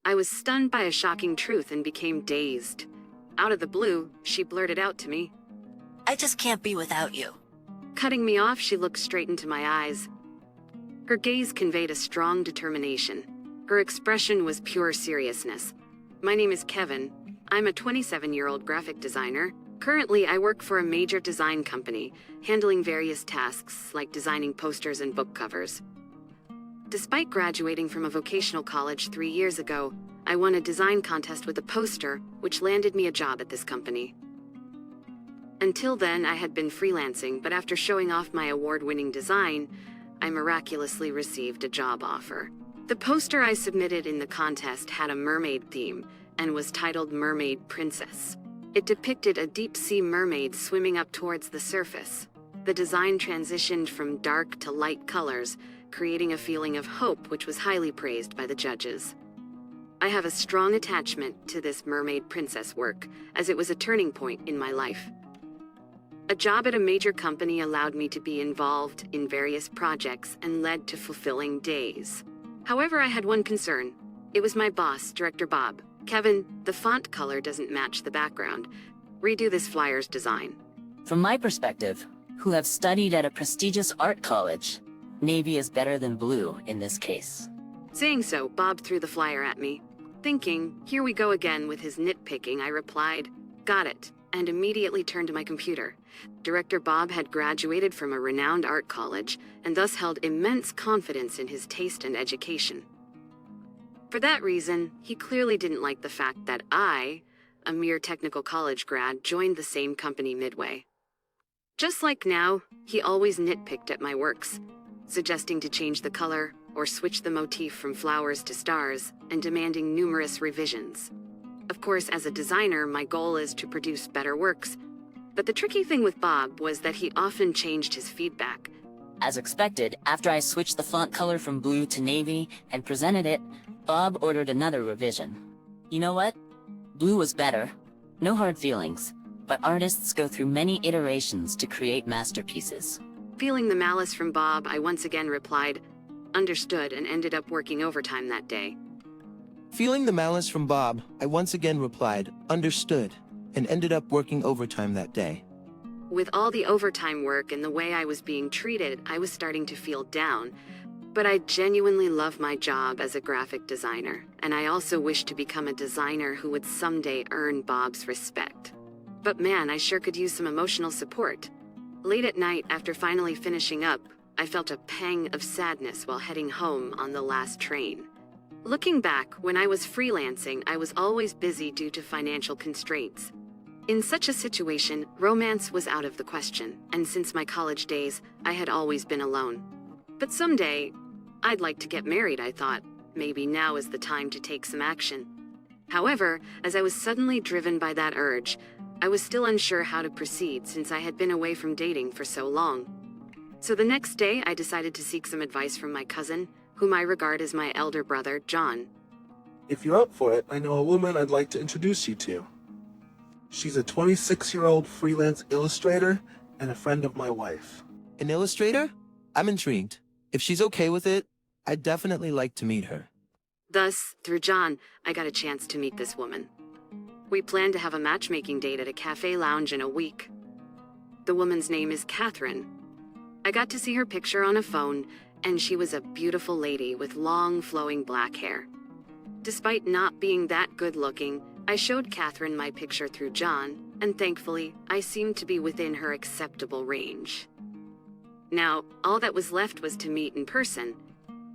I was stunned by a shocking truth and became dazed. Out of the blue, she blurted out to me, I just can't be without you. Cutting me off, she looked straight into my eyes. Her gaze conveyed a strong determination. Her expression was pure seriousness. My name is Kevin. I'm a 27-year-old graphic designer. Currently, I work for a major design company, handling various tasks like designing posters and book covers. Despite graduating from a vocational college 3 years ago, I won a design contest with a poster, which landed me a job at this company. Until then, I had been freelancing, but after showing off my award-winning design, I miraculously received a job offer. The poster I submitted in the contest had a mermaid theme and was titled Mermaid Princess. It depicted a deep-sea mermaid swimming up towards the surface. The design transitioned from dark to light colors, creating a feeling of hope which was highly praised by the judges. I have a strong attachment to this Mermaid Princess work, as it was a turning point in my life. A job at a major company allowed me to be involved in various projects and led to fulfilling days. However, I had one concern. It was my boss, Director Bob. Kevin, the font color doesn't match the background. Redo this flyer's design. From my perspective, who have studied at a prestigious art college, navy is better than blue in this case. Saying so, Bob threw the flyer at me. Thinking, here we go again with his nitpicking, I replied, got it, and immediately turned to my computer. Director Bob had graduated from a renowned art college and thus held immense confidence in his taste and education. For that reason, he clearly didn't like the fact that I, a mere technical college grad, joined the same company midway. Just like now, he always nitpicked at my works, suggesting to change the color or switch the motif from flowers to stars and demanding numerous revisions. Of course, as a designer, my goal is to produce better works, but the tricky thing with Bob was that he often changed his feedback. As expected, after I switched the font color from blue to navy and presented it, Bob ordered another revision. You know what? Blue was better. No hard feelings, but artists go through many iterations to create masterpieces. Feeling the malice from Bob, I once again replied, understood, and ended up working overtime that day. Feeling the malice from Bob, I once again replied, understood, and ended up working overtime that day. With all the overtime work and the way I was being treated, I was starting to feel down. But I genuinely love my job as a graphic designer, and I also wish to become a designer who would someday earn Bob's respect. But man, I sure could use some emotional support. Late at night, after finally finishing up, I felt a pang of sadness while heading home on the last train. Looking back, when I was freelancing, I was always busy due to financial constraints. In such a situation, romance was out of the question, and since my college days, I had always been alone. But someday, I'd like to get married, I thought. Maybe now is the time to take some action. However, as I was suddenly driven by that urge, I was still unsure how to proceed since I had been away from dating for so long. So the next day, I decided to seek some advice from my cousin, whom I regard as my elder brother, John. If you're up for it, I know a woman I'd like to introduce you to. She's a 26-year-old freelance illustrator and a friend of my wife. An illustrator? I'm intrigued. If she's okay with it, I'd definitely like to meet her. Thus, through John, I got a chance to meet this woman. We planned to have a matchmaking date at a cafe lounge in a week. The woman's name is Catherine. I got to see her picture on a phone, and she was a beautiful lady with long, flowing black hair. Despite not being that good-looking, I showed Catherine my picture through John, and thankfully, I seemed to be within her acceptable range. Now, all that was left was to meet in person.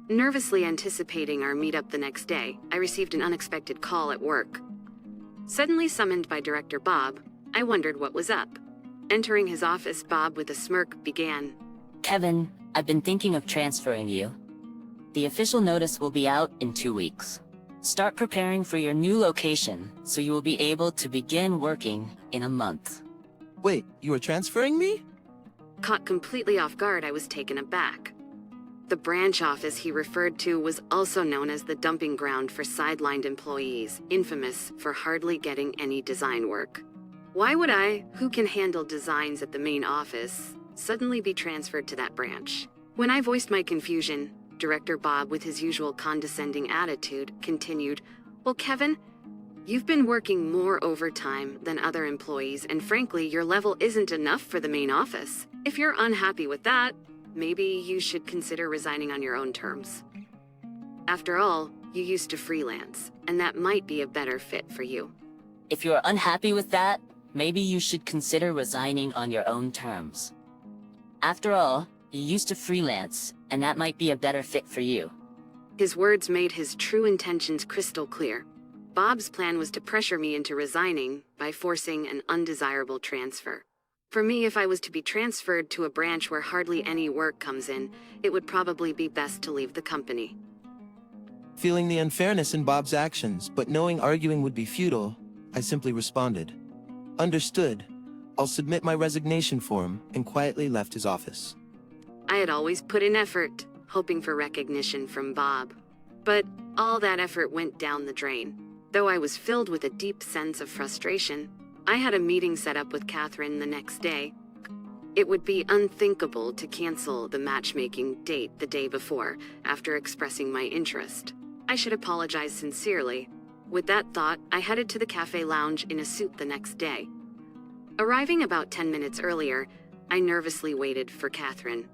Nervously anticipating our meetup the next day, I received an unexpected call at work. Suddenly summoned by Director Bob, I wondered what was up. Entering his office, Bob, with a smirk, began, Kevin, I've been thinking of transferring you. The official notice will be out in 2 weeks. Start preparing for your new location, so you will be able to begin working in a month. Wait, you were transferring me? Caught completely off guard, I was taken aback. The branch office he referred to was also known as the dumping ground for sidelined employees, infamous for hardly getting any design work. Why would I, who can handle designs at the main office, suddenly be transferred to that branch? When I voiced my confusion, Director Bob, with his usual condescending attitude, continued, Well, Kevin, you've been working more overtime than other employees, and frankly, your level isn't enough for the main office. If you're unhappy with that, maybe you should consider resigning on your own terms. After all, you used to freelance, and that might be a better fit for you. If you're unhappy with that, maybe you should consider resigning on your own terms. After all, you used to freelance, and that might be a better fit for you. His words made his true intentions crystal clear. Bob's plan was to pressure me into resigning by forcing an undesirable transfer. For me, if I was to be transferred to a branch where hardly any work comes in, it would probably be best to leave the company. Feeling the unfairness in Bob's actions, but knowing arguing would be futile, I simply responded, "Understood. I'll submit my resignation form," and quietly left his office. I had always put in effort, hoping for recognition from Bob. But all that effort went down the drain. Though I was filled with a deep sense of frustration, I had a meeting set up with Catherine the next day. It would be unthinkable to cancel the matchmaking date the day before, after expressing my interest. I should apologize sincerely. With that thought, I headed to the cafe lounge in a suit the next day. Arriving about 10 minutes earlier, I nervously waited for Catherine.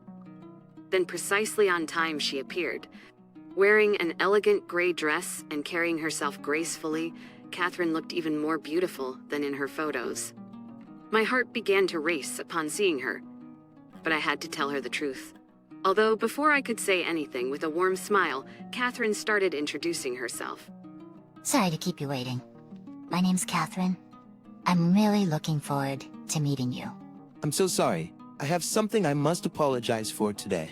Then precisely on time she appeared. Wearing an elegant gray dress and carrying herself gracefully, Catherine looked even more beautiful than in her photos. My heart began to race upon seeing her, but I had to tell her the truth. Although before I could say anything, with a warm smile, Catherine started introducing herself. Sorry to keep you waiting. My name's Catherine. I'm really looking forward to meeting you. I'm so sorry. I have something I must apologize for today.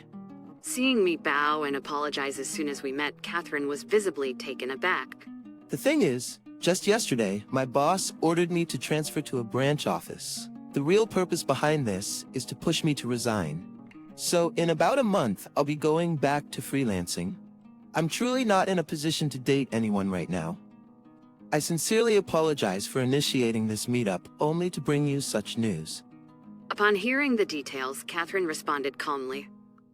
Seeing me bow and apologize as soon as we met, Catherine was visibly taken aback. The thing is, just yesterday, my boss ordered me to transfer to a branch office. The real purpose behind this is to push me to resign. So in about a month, I'll be going back to freelancing. I'm truly not in a position to date anyone right now. I sincerely apologize for initiating this meetup only to bring you such news. Upon hearing the details, Catherine responded calmly.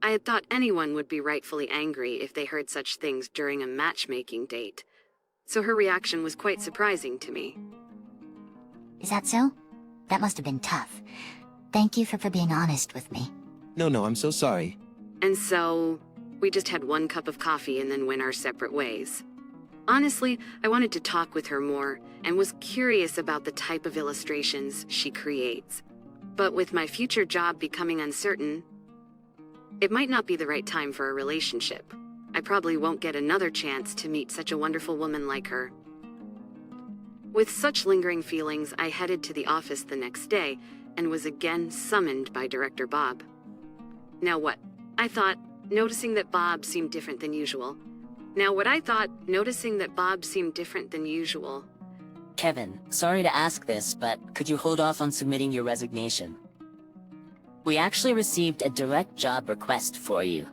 I had thought anyone would be rightfully angry if they heard such things during a matchmaking date. So her reaction was quite surprising to me. Is that so? That must have been tough. Thank you for being honest with me. No, I'm so sorry. And so, we just had one cup of coffee and then went our separate ways. Honestly, I wanted to talk with her more and was curious about the type of illustrations she creates. But with my future job becoming uncertain, it might not be the right time for a relationship. I probably won't get another chance to meet such a wonderful woman like her. With such lingering feelings, I headed to the office the next day and was again summoned by Director Bob. Now what? I thought, noticing that Bob seemed different than usual. Kevin, sorry to ask this, but could you hold off on submitting your resignation? We actually received a direct job request for you.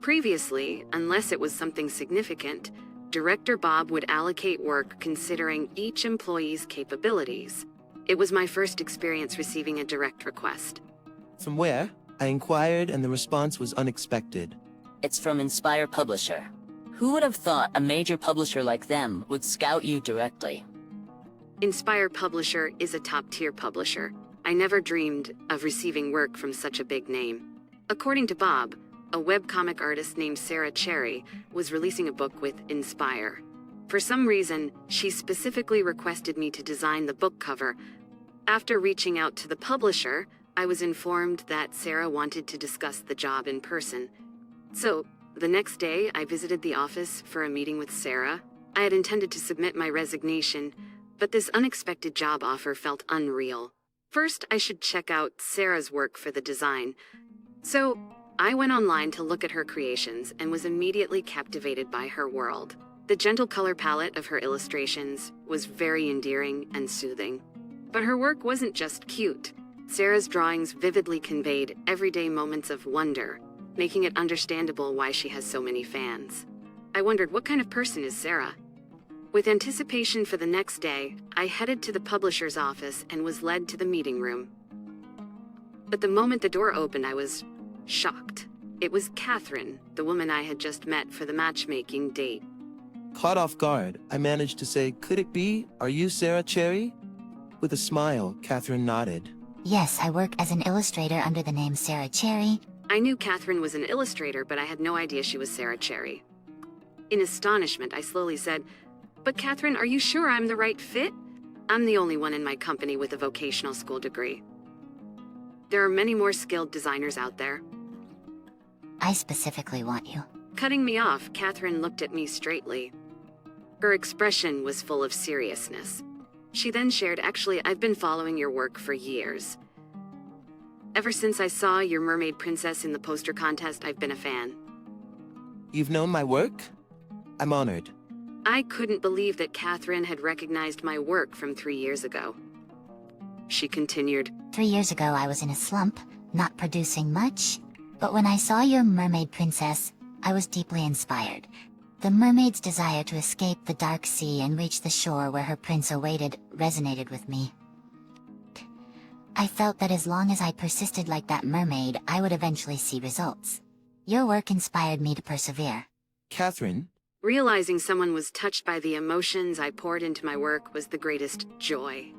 Previously, unless it was something significant, Director Bob would allocate work considering each employee's capabilities. It was my first experience receiving a direct request. From where? I inquired and the response was unexpected. It's from Inspire Publisher. Who would have thought a major publisher like them would scout you directly? Inspire Publisher is a top-tier publisher. I never dreamed of receiving work from such a big name. According to Bob, a webcomic artist named Sarah Cherry was releasing a book with Inspire. For some reason, she specifically requested me to design the book cover. After reaching out to the publisher, I was informed that Sarah wanted to discuss the job in person. So, the next day, I visited the office for a meeting with Sarah. I had intended to submit my resignation, but this unexpected job offer felt unreal. First, I should check out Sarah's work for the design. So, I went online to look at her creations and was immediately captivated by her world. The gentle color palette of her illustrations was very endearing and soothing. But her work wasn't just cute. Sarah's drawings vividly conveyed everyday moments of wonder, making it understandable why she has so many fans. I wondered, what kind of person is Sarah? With anticipation for the next day, I headed to the publisher's office and was led to the meeting room. But the moment the door opened, I was shocked. It was Catherine, the woman I had just met for the matchmaking date. Caught off guard, I managed to say, "Could it be? Are you Sarah Cherry?" With a smile, Catherine nodded. Yes, I work as an illustrator under the name Sarah Cherry. I knew Catherine was an illustrator, but I had no idea she was Sarah Cherry. In astonishment, I slowly said, "But Catherine, are you sure I'm the right fit? I'm the only one in my company with a vocational school degree. There are many more skilled designers out there." I specifically want you. Cutting me off, Catherine looked at me straightly. Her expression was full of seriousness. She then shared, "Actually, I've been following your work for years. Ever since I saw your mermaid princess in the poster contest, I've been a fan." You've known my work? I'm honored. I couldn't believe that Catherine had recognized my work from 3 years ago. She continued, 3 years ago I was in a slump, not producing much. But when I saw your mermaid princess, I was deeply inspired. The mermaid's desire to escape the dark sea and reach the shore where her prince awaited resonated with me. I felt that as long as I persisted like that mermaid, I would eventually see results. Your work inspired me to persevere. Catherine? Realizing someone was touched by the emotions I poured into my work was the greatest joy.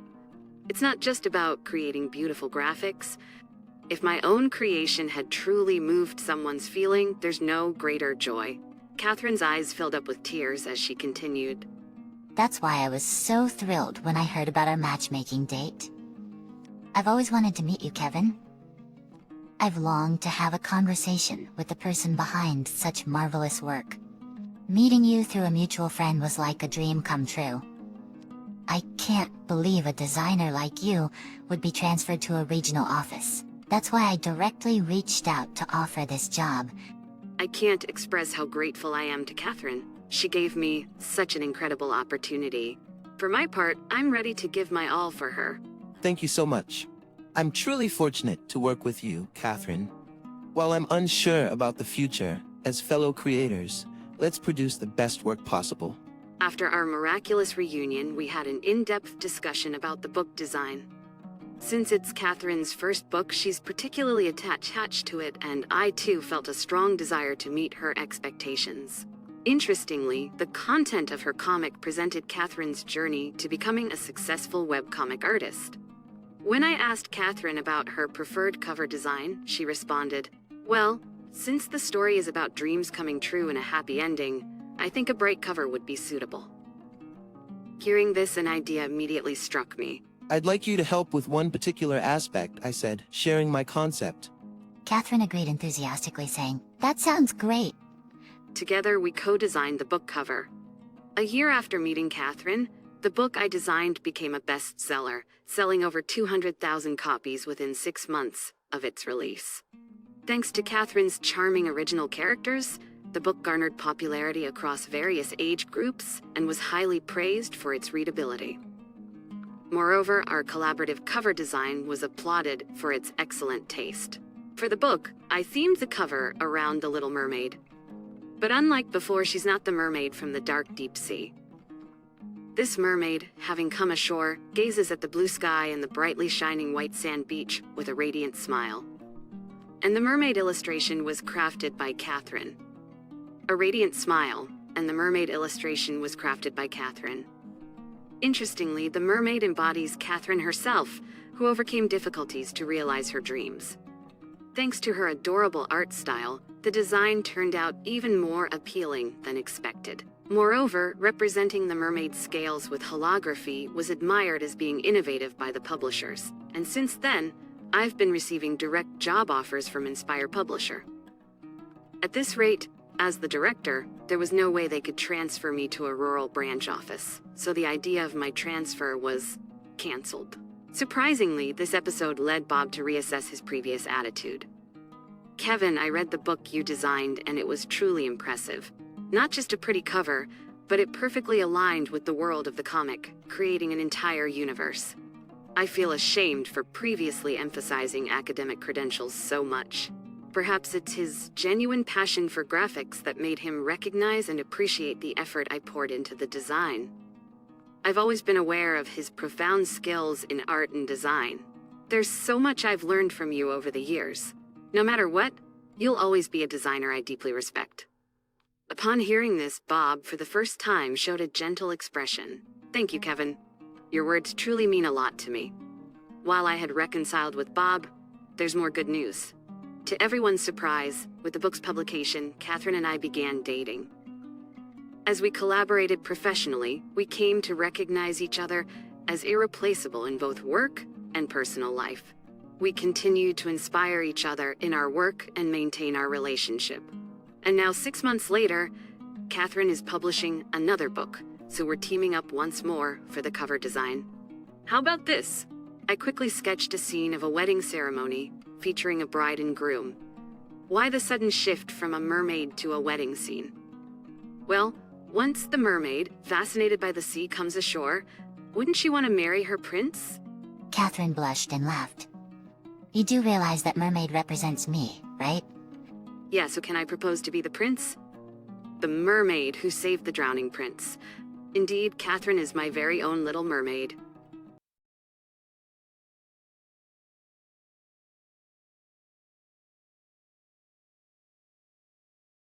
It's not just about creating beautiful graphics. If my own creation had truly moved someone's feeling, there's no greater joy. Catherine's eyes filled up with tears as she continued. That's why I was so thrilled when I heard about our matchmaking date. I've always wanted to meet you, Kevin. I've longed to have a conversation with the person behind such marvelous work. Meeting you through a mutual friend was like a dream come true. I can't believe a designer like you would be transferred to a regional office. That's why I directly reached out to offer this job. I can't express how grateful I am to Catherine. She gave me such an incredible opportunity. For my part, I'm ready to give my all for her. Thank you so much. I'm truly fortunate to work with you, Catherine. While I'm unsure about the future, as fellow creators, let's produce the best work possible. After our miraculous reunion, we had an in-depth discussion about the book design. Since it's Catherine's first book, she's particularly attached to it, and I too felt a strong desire to meet her expectations. Interestingly, the content of her comic presented Catherine's journey to becoming a successful webcomic artist. When I asked Catherine about her preferred cover design, she responded, "Well, since the story is about dreams coming true and a happy ending, I think a bright cover would be suitable." Hearing this, an idea immediately struck me. I'd like you to help with one particular aspect, I said, sharing my concept. Catherine agreed enthusiastically, saying, "That sounds great." Together, we co-designed the book cover. A year after meeting Catherine, the book I designed became a bestseller, selling over 200,000 copies within 6 months of its release. Thanks to Catherine's charming original characters, the book garnered popularity across various age groups and was highly praised for its readability. Moreover, our collaborative cover design was applauded for its excellent taste. For the book, I themed the cover around the Little Mermaid. But unlike before, she's not the mermaid from the dark deep sea. This mermaid, having come ashore, gazes at the blue sky and the brightly shining white sand beach with a radiant smile. And the mermaid illustration was crafted by Catherine. A radiant smile, and the mermaid illustration was crafted by Catherine. Interestingly, the mermaid embodies Catherine herself, who overcame difficulties to realize her dreams. Thanks to her adorable art style, the design turned out even more appealing than expected. Moreover, representing the mermaid's scales with holography was admired as being innovative by the publishers, and since then, I've been receiving direct job offers from Inspire Publisher. At this rate, as the director, there was no way they could transfer me to a rural branch office, so the idea of my transfer was canceled. Surprisingly, this episode led Bob to reassess his previous attitude. "Kevin, I read the book you designed and it was truly impressive. Not just a pretty cover, but it perfectly aligned with the world of the comic, creating an entire universe. I feel ashamed for previously emphasizing academic credentials so much. Perhaps it's his genuine passion for graphics that made him recognize and appreciate the effort I poured into the design. I've always been aware of his profound skills in art and design. There's so much I've learned from you over the years. No matter what, you'll always be a designer I deeply respect." Upon hearing this, Bob, for the first time, showed a gentle expression. Thank you, Kevin. Your words truly mean a lot to me. While I had reconciled with Bob, there's more good news. To everyone's surprise, with the book's publication, Catherine and I began dating. As we collaborated professionally, we came to recognize each other as irreplaceable in both work and personal life. We continued to inspire each other in our work and maintain our relationship. And now 6 months later, Catherine is publishing another book, so we're teaming up once more for the cover design. How about this? I quickly sketched a scene of a wedding ceremony featuring a bride and groom. Why the sudden shift from a mermaid to a wedding scene? Well, once the mermaid, fascinated by the sea, comes ashore, wouldn't she want to marry her prince? Catherine blushed and laughed. You do realize that mermaid represents me, right? Yeah, so can I propose to be the prince? The mermaid who saved the drowning prince. Indeed, Catherine is my very own little mermaid.